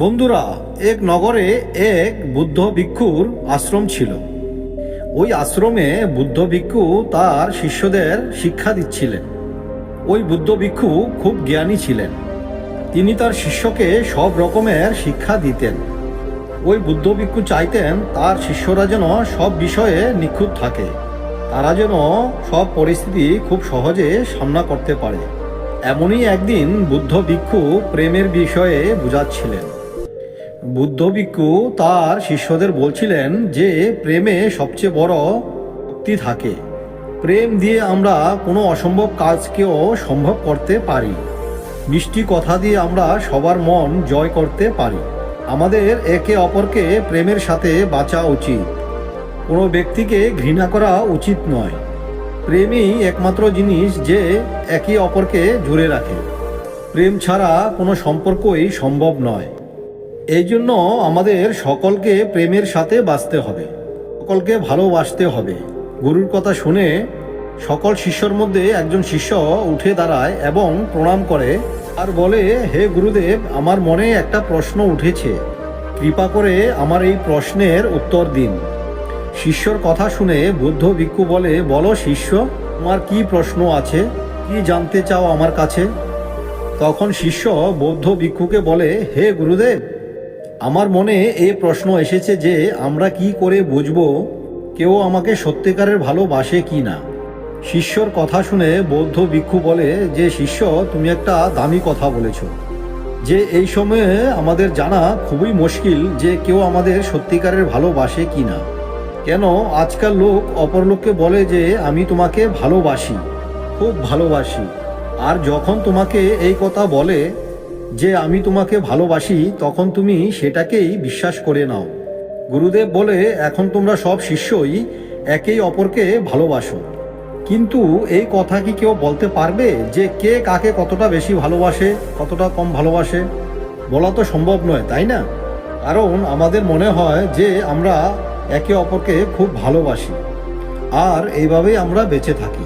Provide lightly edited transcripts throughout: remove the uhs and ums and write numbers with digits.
বন্ধুরা, এক নগরে এক বুদ্ধ ভিক্ষুর আশ্রম ছিল। ওই আশ্রমে বুদ্ধ ভিক্ষু তার শিষ্যদের শিক্ষা দিচ্ছিলেন। ওই বুদ্ধ ভিক্ষু খুব জ্ঞানী ছিলেন। তিনি তার শিষ্যকে সব রকমের শিক্ষা দিতেন। ওই বুদ্ধ ভিক্ষু চাইতেন তার শিষ্যরা যেন সব বিষয়ে নিখুঁত থাকে, তারা যেন সব পরিস্থিতি খুব সহজে সামনা করতে পারে। এমনই একদিন বুদ্ধ ভিক্ষু প্রেমের বিষয়ে বুঝাচ্ছিলেন। বুদ্ধ ভিক্ষু তার শিষ্যদের বলছিলেন যে প্রেমে সবচেয়ে বড় শক্তি থাকে। প্রেম দিয়ে আমরা কোনো অসম্ভব কাজকেও সম্ভব করতে পারি। মিষ্টি কথা দিয়ে আমরা সবার মন জয় করতে পারি। আমাদের একে অপরকে প্রেমের সাথে বাঁচা উচিত। কোনো ব্যক্তিকে ঘৃণা করা উচিত নয়। প্রেমই একমাত্র জিনিস যে একে অপরকে জুড়ে রাখে। প্রেম ছাড়া কোনো সম্পর্কই সম্ভব নয়। এই জন্য আমাদের সকলকে প্রেমের সাথে বাঁচতে হবে, সকলকে ভালোবাসতে হবে। গুরুর কথা শুনে সকল শিষ্যর মধ্যে একজন শিষ্য উঠে দাঁড়ায় এবং প্রণাম করে আর বলে, হে গুরুদেব, আমার মনে একটা প্রশ্ন উঠেছে, কৃপা করে আমার এই প্রশ্নের উত্তর দিন। শিষ্যর কথা শুনে বুদ্ধ ভিক্ষু বলে, বলো শিষ্য, তোমার কি প্রশ্ন আছে, কি জানতে চাও আমার কাছে? তখন শিষ্য বৌদ্ধ ভিক্ষুকে বলে, হে গুরুদেব, আমার মনে এই প্রশ্ন এসেছে যে আমরা কি করে বুঝবো কেউ আমাকে সত্যিকারের ভালোবাসে কি না। শিষ্যর কথা শুনে বৌদ্ধ ভিক্ষু বলে যে, শিষ্য, তুমি একটা দামি কথা বলেছ, যে এই সময়ে আমাদের জানা খুবই মুশকিল যে কেউ আমাদের সত্যিকারের ভালোবাসে কি না। কেন আজকাল লোক অপর লোককে বলে যে আমি তোমাকে ভালোবাসি, খুব ভালোবাসি, আর যখন তোমাকে এই কথা বলে যে আমি তোমাকে ভালোবাসি, তখন তুমি সেটাকেই বিশ্বাস করে নাও। গুরুদেব বলে, এখন তোমরা সব শিষ্যই একেই অপরকে ভালোবাসো, কিন্তু এই কথা কি কেউ বলতে পারবে যে কে কাকে কতটা বেশি ভালোবাসে, কতটা কম ভালোবাসে? বলা তো সম্ভব নয়, তাই না? কারণ আমাদের মনে হয় যে আমরা একে অপরকে খুব ভালোবাসি, আর এইভাবেই আমরা বেঁচে থাকি।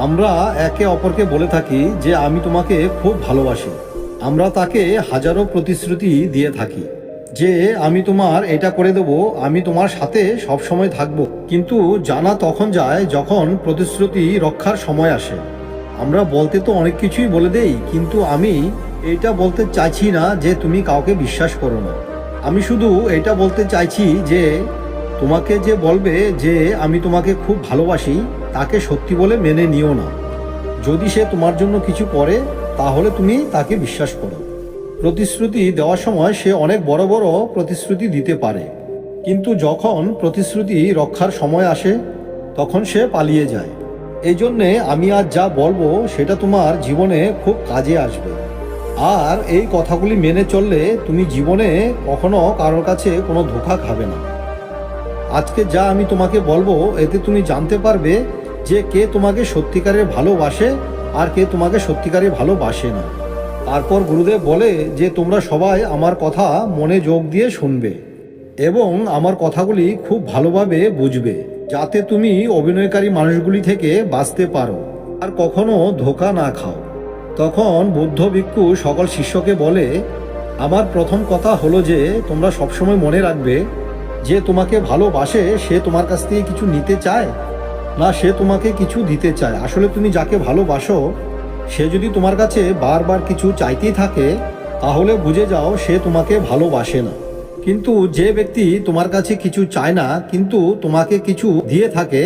আমরা একে অপরকে বলে থাকি যে আমি তোমাকে খুব ভালোবাসি। আমরা তাকে হাজারো প্রতিশ্রুতি দিয়ে থাকি যে আমি তোমার এটা করে দেবো, আমি তোমার সাথে সব সময় থাকবো। কিন্তু জানা তখন যায় যখন প্রতিশ্রুতি রক্ষার সময় আসে। আমরা বলতে তো অনেক কিছুই বলে দেই, কিন্তু আমি এটা বলতে চাইছি না যে তুমি কাউকে বিশ্বাস করো না। আমি শুধু এটা বলতে চাইছি যে তোমাকে যে বলবে যে আমি তোমাকে খুব ভালোবাসি, তাকে সত্যি বলে মেনে নিও না। যদি সে তোমার জন্য কিছু করে তাহলে তুমি তাকে বিশ্বাস করো। প্রতিশ্রুতি দেওয়ার সময় সে অনেক বড় বড় প্রতিশ্রুতি দিতে পারে, কিন্তু যখন প্রতিশ্রুতি রক্ষার সময় আসে তখন সে পালিয়ে যায়। এই জন্যে আমি আজ যা বলবো সেটা তোমার জীবনে খুব কাজে আসবে। আর এই কথাগুলি মেনে চললে তুমি জীবনে কখনো কারোর কাছে কোনো ধোঁকা খাবে না। আজকে যা আমি তোমাকে বলবো, এতে তুমি জানতে পারবে যে কে তোমাকে সত্যিকারের ভালোবাসে আর কে তোমাকে সত্যিকারে ভালোবাসে না। তারপর গুরুদেব বলে যে তোমরা সবাই আমার কথা মনে যোগ দিয়ে শুনবে এবং আমার কথাগুলি খুব ভালোভাবে বুঝবে, যাতে তুমি অভিনয়কারী মানুষগুলি থেকে বাঁচতে পারো আর কখনো ধোঁকা না খাও। তখন বুদ্ধ ভিক্ষু সকল শিষ্যকে বলে, আমার প্রথম কথা হলো যে তোমরা সবসময় মনে রাখবে যে তোমাকে ভালোবাসে সে তোমার কাছ থেকে কিছু নিতে চায় না, সে তোমাকে কিছু দিতে চায়। আসলে তুমি যাকে ভালোবাসো সে যদি তোমার কাছে বারবার কিছু চাইতেই থাকে তাহলে বুঝে যাও সে তোমাকে ভালোবাসে না। কিন্তু যে ব্যক্তি তোমার কাছে কিছু চায় না কিন্তু তোমাকে কিছু দিয়ে থাকে,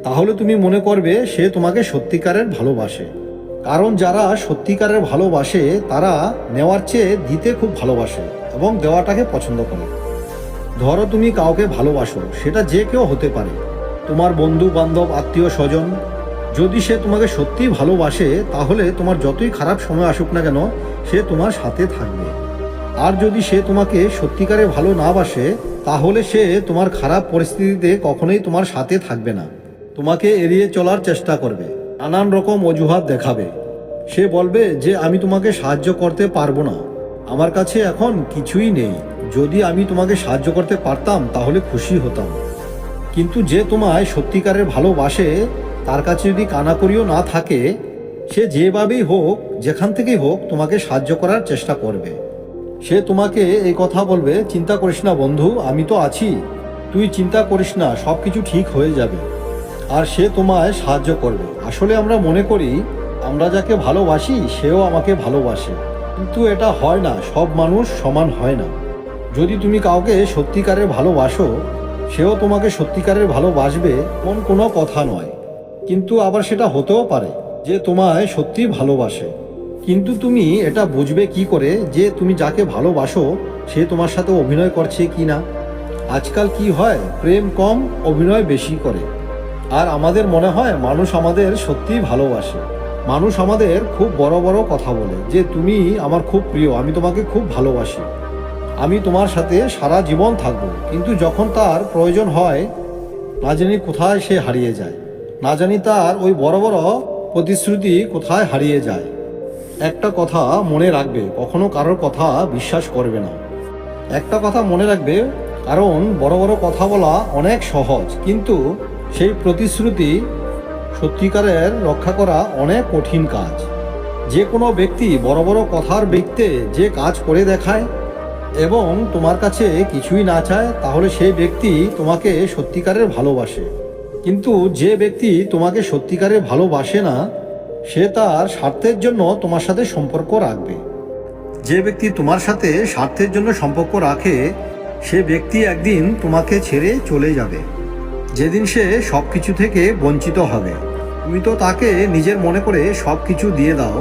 তাহলে তুমি মনে করবে সে তোমাকে সত্যিকারের ভালোবাসে। কারণ যারা সত্যিকারের ভালোবাসে তারা নেওয়ার চেয়ে দিতে খুব ভালোবাসে এবং দেওয়াটাকে পছন্দ করে। ধরো তুমি কাউকে ভালোবাসো, সেটা যে কেউ হতে পারে, তোমার বন্ধু বান্ধব, আত্মীয় স্বজন। যদি সে তোমাকে সত্যিই ভালোবাসে তাহলে তোমার যতই খারাপ সময় আসুক না কেন সে তোমার সাথে থাকবে। আর যদি সে তোমাকে সত্যিকারে ভালো না বাসে তাহলে সে তোমার খারাপ পরিস্থিতিতে কখনোই তোমার সাথে থাকবে না, তোমাকে এড়িয়ে চলার চেষ্টা করবে, নানান রকম অজুহাত দেখাবে। সে বলবে যে আমি তোমাকে সাহায্য করতে পারবো না, আমার কাছে এখন কিছুই নেই, যদি আমি তোমাকে সাহায্য করতে পারতাম তাহলে খুশি হতাম। কিন্তু যে তোমায় সত্যিকারের ভালোবাসে তার কাছে যদি কানাকড়িও না থাকে, সে যেভাবেই হোক, যেখান থেকেই হোক, তোমাকে সাহায্য করার চেষ্টা করবে। সে তোমাকে এই কথা বলবে, চিন্তা করিস না বন্ধু, আমি তো আছি, তুই চিন্তা করিস না, সব কিছু ঠিক হয়ে যাবে। আর সে তোমায় সাহায্য করবে। আসলে আমরা মনে করি আমরা যাকে ভালোবাসি সেও আমাকে ভালোবাসে, কিন্তু এটা হয় না। সব মানুষ সমান হয় না। যদি তুমি কাউকে সত্যিকারের ভালোবাসো, সেও তোমাকে সত্যিকারের ভালোবাসবে এমন কোনো কথা নয়। কিন্তু আবার সেটা হতেও পারে যে তোমায় সত্যি ভালোবাসে, কিন্তু তুমি এটা বুঝবে কি করে যে তুমি যাকে ভালোবাসো সে তোমার সাথে অভিনয় করছে কি না? আজকাল কি হয়, প্রেম কম, অভিনয় বেশি করে। আর আমাদের মনে হয় মানুষ আমাদের সত্যিই ভালোবাসে। মানুষ আমাদের খুব বড় বড় কথা বলে যে তুমি আমার খুব প্রিয়, আমি তোমাকে খুব ভালোবাসি, আমি তোমার সাথে সারা জীবন থাকবো। কিন্তু যখন তার প্রয়োজন হয়, না জানি কোথায় সে হারিয়ে যায়, না জানি তার ওই বড় বড় প্রতিশ্রুতি কোথায় হারিয়ে যায়। একটা কথা মনে রাখবে, কখনো কারোর কথা বিশ্বাস করবে না। একটা কথা মনে রাখবে, কারণ বড় বড় কথা বলা অনেক সহজ, কিন্তু সেই প্রতিশ্রুতি সত্যিকারের রক্ষা করা অনেক কঠিন কাজ। যে কোনো ব্যক্তি বড় বড় কথার ব্যক্তিতে যে কাজ করে দেখায় এবং তোমার কাছে কিছুই না চায়, তাহলে সেই ব্যক্তি তোমাকে সত্যিকারের ভালোবাসে। কিন্তু যে ব্যক্তি তোমাকে সত্যিকারের ভালোবাসে না, সে তার স্বার্থের জন্য তোমার সাথে সম্পর্ক রাখবে। যে ব্যক্তি তোমার সাথে স্বার্থের জন্য সম্পর্ক রাখে, সে ব্যক্তি একদিন তোমাকে ছেড়ে চলে যাবে, যেদিন সে সব কিছু থেকে বঞ্চিত হবে। তুমি তো তাকে নিজের মনে করে সব কিছু দিয়ে দাও,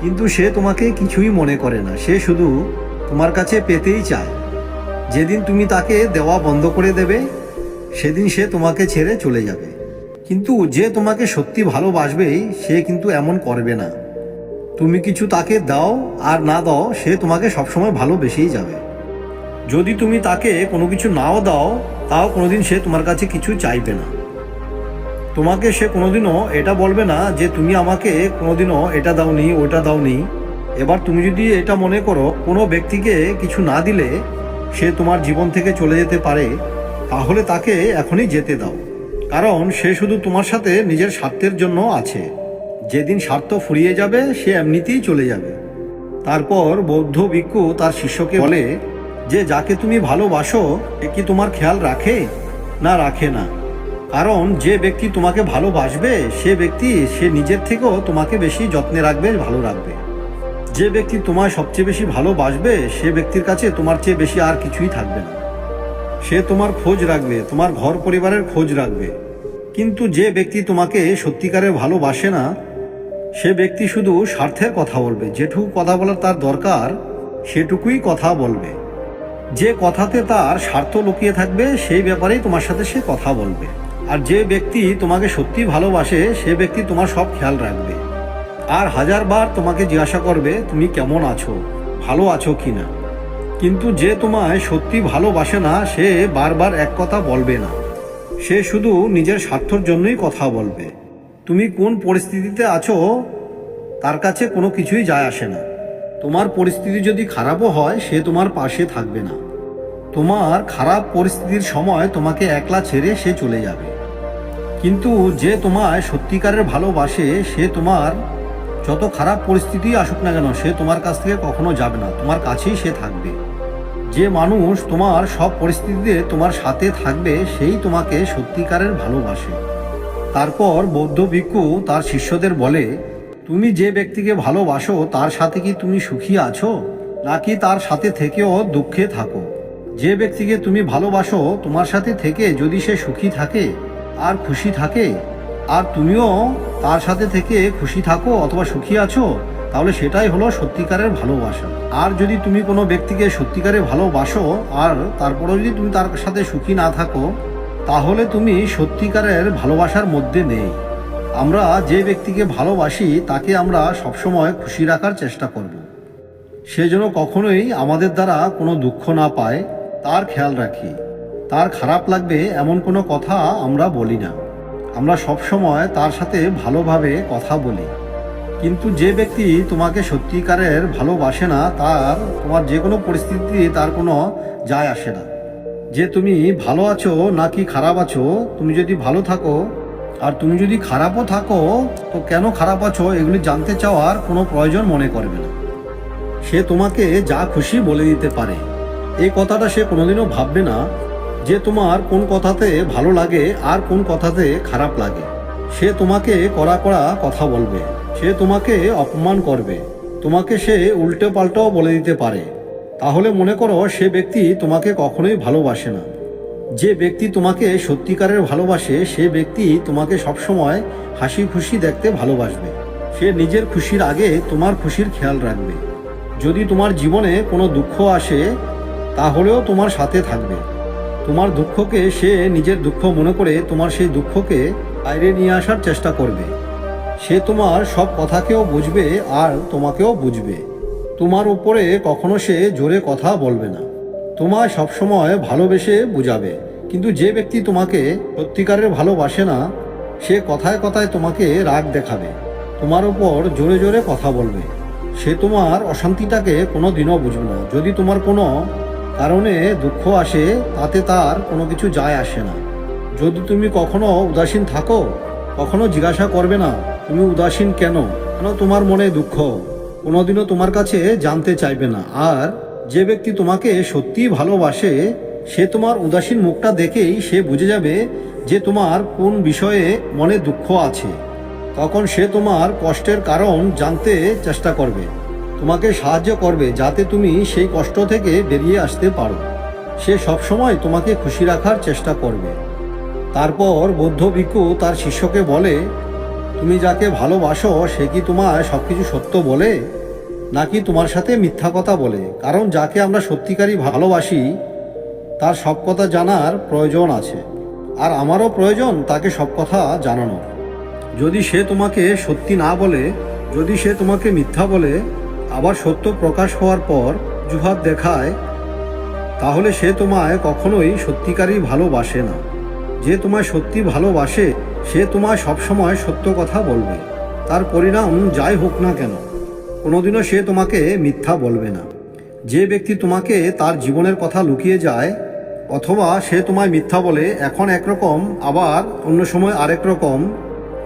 কিন্তু সে তোমাকে কিছুই মনে করে না, সে শুধু তোমার কাছে পেতেই চায়। যেদিন তুমি তাকে দেওয়া বন্ধ করে দেবে, সেদিন সে তোমাকে ছেড়ে চলে যাবে। কিন্তু যে তোমাকে সত্যি ভালোবাসবে, সে কিন্তু এমন করবে না। তুমি কিছু তাকে দাও আর না দাও, সে তোমাকে সবসময় ভালোবেসেই যাবে। যদি তুমি তাকে কোনো কিছু নাও দাও, তাও কোনোদিন সে তোমার কাছে কিছু চাইবে না। তোমাকে সে কোনোদিনও এটা বলবে না যে তুমি আমাকে কোনোদিনও এটা দাওনি, ওটা দাওনি। এবার তুমি যদি এটা মনে করো কোনো ব্যক্তিকে কিছু না দিলে সে তোমার জীবন থেকে চলে যেতে পারে, তাহলে তাকে এখনই যেতে দাও। কারণ সে শুধু তোমার সাথে নিজের স্বার্থের জন্য আছে। যেদিন স্বার্থ ফুরিয়ে যাবে, সে এমনিতেই চলে যাবে। তারপর বৌদ্ধ ভিক্ষু তার শিষ্যকে বলে যে যাকে তুমি ভালোবাসো সে কি তোমার খেয়াল রাখে? না, রাখে না। কারণ যে ব্যক্তি তোমাকে ভালোবাসবে, সে ব্যক্তি সে নিজের থেকেও তোমাকে বেশি যত্নে রাখবে, ভালো রাখবে। যে ব্যক্তি তোমায় সবচেয়ে বেশি ভালোবাসবে, সে ব্যক্তির কাছে তোমার চেয়ে বেশি আর কিছুই থাকবে না। সে তোমার খোঁজ রাখবে, তোমার ঘর পরিবারের খোঁজ রাখবে। কিন্তু যে ব্যক্তি তোমাকে সত্যিকারের ভালোবাসে না, সে ব্যক্তি শুধু স্বার্থের কথা বলবে। যেটুকু কথা বলার তার দরকার, সেটুকুই কথা বলবে। যে কথাতে তার স্বার্থ লুকিয়ে থাকবে, সেই ব্যাপারেই তোমার সাথে সে কথা বলবে। আর যে ব্যক্তি তোমাকে সত্যি ভালোবাসে, সে ব্যক্তি তোমার সব খেয়াল রাখবে আর হাজারবার তোমাকে জিজ্ঞাসা করবে তুমি কেমন আছো, ভালো আছো কি না। কিন্তু যে তোমায় সত্যি ভালোবাসে না, সে বারবার এক কথা বলবে না। সে শুধু নিজের স্বার্থর জন্যই কথা বলবে। তুমি কোন পরিস্থিতিতে আছো তার কাছে কোনো কিছুই যায় আসে না। তোমার পরিস্থিতি যদি খারাপও হয়, সে তোমার পাশে থাকবে না। তোমার খারাপ পরিস্থিতির সময় তোমাকে একলা ছেড়ে সে চলে যাবে। কিন্তু যে তোমায় সত্যিকারের ভালোবাসে, সে তোমার যত খারাপ পরিস্থিতি আসুক না কেন, সে তোমার কাছ থেকে কখনো যাবে না, তোমার কাছেই সে থাকবে। যে মানুষ তোমার সব পরিস্থিতিতে তোমার সাথে থাকবে, সেই তোমাকে সত্যিকারের ভালোবাসে। তারপর বৌদ্ধ ভিক্ষু তার শিষ্যদের বলে, তুমি যে ব্যক্তিকে ভালোবাসো তার সাথে কি তুমি সুখী আছো, নাকি তার সাথে থেকেও দুঃখে থাকো? যে ব্যক্তিকে তুমি ভালোবাসো, তোমার সাথে থেকে যদি সে সুখী থাকে আর খুশি থাকে, আর তুমিও তার সাথে থেকে খুশি থাকো অথবা সুখী আছো, তাহলে সেটাই হলো সত্যিকারের ভালোবাসা। আর যদি তুমি কোনো ব্যক্তিকে সত্যিকারে ভালোবাসো আর তারপরেও যদি তুমি তার সাথে সুখী না থাকো, তাহলে তুমি সত্যিকারের ভালোবাসার মধ্যে নেই। আমরা যে ব্যক্তিকে ভালোবাসি তাকে আমরা সবসময় খুশি রাখার চেষ্টা করব। সে যেন কখনোই আমাদের দ্বারা কোনো দুঃখ না পায়, তার খেয়াল রাখি। তার খারাপ লাগবে এমন কোনো কথা আমরা বলি না। আমরা সবসময় তার সাথে ভালোভাবে কথা বলি। কিন্তু যে ব্যক্তি তোমাকে সত্যিকারের ভালোবাসে না, তার তোমার যে কোনো পরিস্থিতি তার কোনো যায় আসে না। যে তুমি ভালো আছো নাকি খারাপ আছো, তুমি যদি ভালো থাকো আর তুমি যদি খারাপও থাকো, তো কেন খারাপ আছো এগুলি জানতে চাওয়ার কোনো প্রয়োজন মনে করবে না। সে তোমাকে যা খুশি বলে দিতে পারে। এই কথাটা সে কোনোদিনও ভাববে না যে তোমার কোন কথাতে ভালো লাগে আর কোন কথাতে খারাপ লাগে। সে তোমাকে কড়া কড়া কথা বলবে, সে তোমাকে অপমান করবে, তোমাকে সে উল্টো পাল্টাও বলে দিতে পারে। তাহলে মনে করো সে ব্যক্তি তোমাকে কখনোই ভালোবাসে না। যে ব্যক্তি তোমাকে সত্যিকারের ভালোবাসে সে ব্যক্তি তোমাকে সবসময় হাসি খুশি দেখতে ভালোবাসবে। সে নিজের খুশির আগে তোমার খুশির খেয়াল রাখবে। যদি তোমার জীবনে কোনো দুঃখ আসে তাহলেও তোমার সাথে থাকবে। তোমার দুঃখকে সে নিজের দুঃখ মনে করে তোমার সেই দুঃখকে বাইরে নিয়ে আসার চেষ্টা করবে। সে তোমার সব কথাকেও বুঝবে আর তোমাকেও বুঝবে। তোমার উপরে কখনো সে জোরে কথা বলবে না, তোমায় সবসময় ভালোবেসে বুঝাবে। কিন্তু যে ব্যক্তি তোমাকে সত্যিকারের ভালোবাসে না সে কথায় কথায় তোমাকে রাগ দেখাবে, তোমার উপর জোরে জোরে কথা বলবে। সে তোমার অশান্তিটাকে কোনো দিনও বুঝবে না। যদি তোমার কোনো কারণে দুঃখ আসে তাতে তার কোনো কিছু যায় আসে না। যদি তুমি কখনো উদাসীন থাকো কখনো জিজ্ঞাসা করবে না তুমি উদাসীন কেন, কেন তোমার মনে দুঃখ, কোনোদিনও তোমার কাছে জানতে চাইবে না। আর যে ব্যক্তি তোমাকে সত্যিই ভালোবাসে সে তোমার উদাসীন মুখটা দেখেই সে বুঝে যাবে যে তোমার কোন বিষয়ে মনে দুঃখ আছে। তখন সে তোমার কষ্টের কারণ জানতে চেষ্টা করবে, তোমাকে সাহায্য করবে যাতে তুমি সেই কষ্ট থেকে বেরিয়ে আসতে পারো। সে সবসময় তোমাকে খুশি রাখার চেষ্টা করবে। তারপর বৌদ্ধ ভিক্ষু তার শিষ্যকে বলে, তুমি যাকে ভালোবাসো সে কি তোমায় সব কিছু সত্য বলে নাকি তোমার সাথে মিথ্যা কথা বলে? কারণ যাকে আমরা সত্যিকারই ভালোবাসি তার সব কথা জানার প্রয়োজন আছে, আর আমারও প্রয়োজন তাকে সব কথা জানানো। যদি সে তোমাকে সত্যি না বলে, যদি সে তোমাকে মিথ্যা বলে, আবার সত্য প্রকাশ হওয়ার পর অজুহাত দেখায়, তাহলে সে তোমায় কখনোই সত্যিকারই ভালোবাসে না। যে তোমায় সত্যি ভালোবাসে সে তোমায় সবসময় সত্য কথা বলবে, তার পরিণাম যাই হোক না কেন। কোনোদিনও সে তোমাকে মিথ্যা বলবে না। যে ব্যক্তি তোমাকে তার জীবনের কথা লুকিয়ে যায় অথবা সে তোমায় মিথ্যা বলে এখন একরকম আবার অন্য সময় আরেক রকম,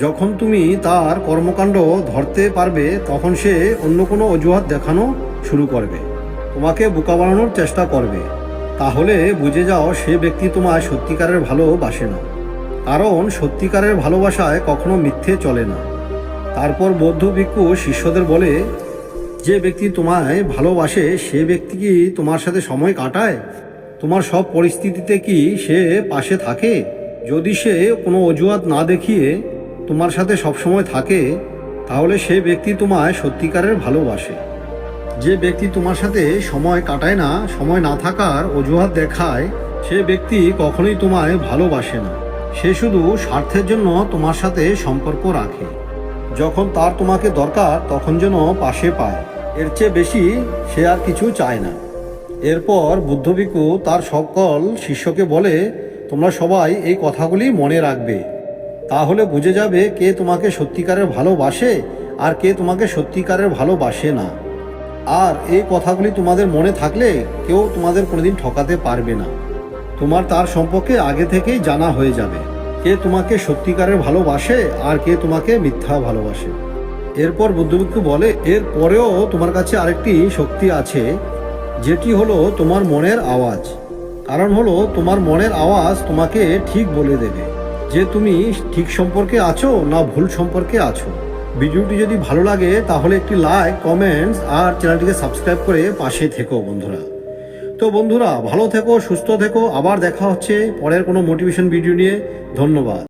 যখন তুমি তার কর্মকাণ্ড ধরতে পারবে তখন সে অন্য কোনো অজুহাত দেখানো শুরু করবে, তোমাকে বোকা বানানোর চেষ্টা করবে। তাহলে বুঝে যাও সে ব্যক্তি তোমায় সত্যিকারের ভালোবাসে না, কারণ সত্যিকারের ভালোবাসায় কখনো মিথ্যে চলে না। তারপর বৌদ্ধ ভিক্ষু শিষ্যদের বলে, যে ব্যক্তি তোমায় ভালোবাসে সে ব্যক্তি কি তোমার সাথে সময় কাটায়? তোমার সব পরিস্থিতিতে কি সে পাশে থাকে? যদি সে কোনো অজুহাত না দেখিয়ে তোমার সাথে সবসময় থাকে তাহলে সে ব্যক্তি তোমায় সত্যিকারের ভালোবাসে। যে ব্যক্তি তোমার সাথে সময় কাটায় না, সময় না থাকার অজুহাত দেখায়, সে ব্যক্তি কখনোই তোমায় ভালোবাসে না। সে শুধু স্বার্থের জন্য তোমার সাথে সম্পর্ক রাখে, যখন তার তোমাকে দরকার তখন যেন পাশে পায়, এর চেয়ে বেশি সে আর কিছু চায় না। এরপর বুদ্ধ ভিক্ষু তার সকল শিষ্যকে বলে, তোমরা সবাই এই কথাগুলি মনে রাখবে, তাহলে বুঝে যাবে কে তোমাকে সত্যিকারের ভালোবাসে আর কে তোমাকে সত্যিকারের ভালোবাসে না। আর এই কথাগুলি তোমাদের মনে থাকলে কেউ তোমাদের কোনোদিন ঠকাতে পারবে না। তোমার তার সম্পর্কে আগে থেকেই জানা হয়ে যাবে কে তোমাকে সত্যিকারের ভালোবাসে আর কে তোমাকে মিথ্যা ভালোবাসে। এরপর বুদ্ধ ভিক্ষু বলে, এর পরেও তোমার কাছে আরেকটি শক্তি আছে, যেটি হলো তোমার মনের আওয়াজ। কারণ হলো তোমার মনের আওয়াজ তোমাকে ঠিক বলে দেবে যে তুমি ঠিক সম্পর্কে আছো না ভুল সম্পর্কে আছো। ভিডিওটি যদি ভালো লাগে তাহলে একটি লাইক, কমেন্টস আর চ্যানেলটিকে সাবস্ক্রাইব করে পাশে থেকো বন্ধুরা। তো বন্ধুরা ভালো থেকো, সুস্থ থেকো, আবার দেখা হচ্ছে পরের কোনো মোটিভেশন ভিডিও নিয়ে। ধন্যবাদ।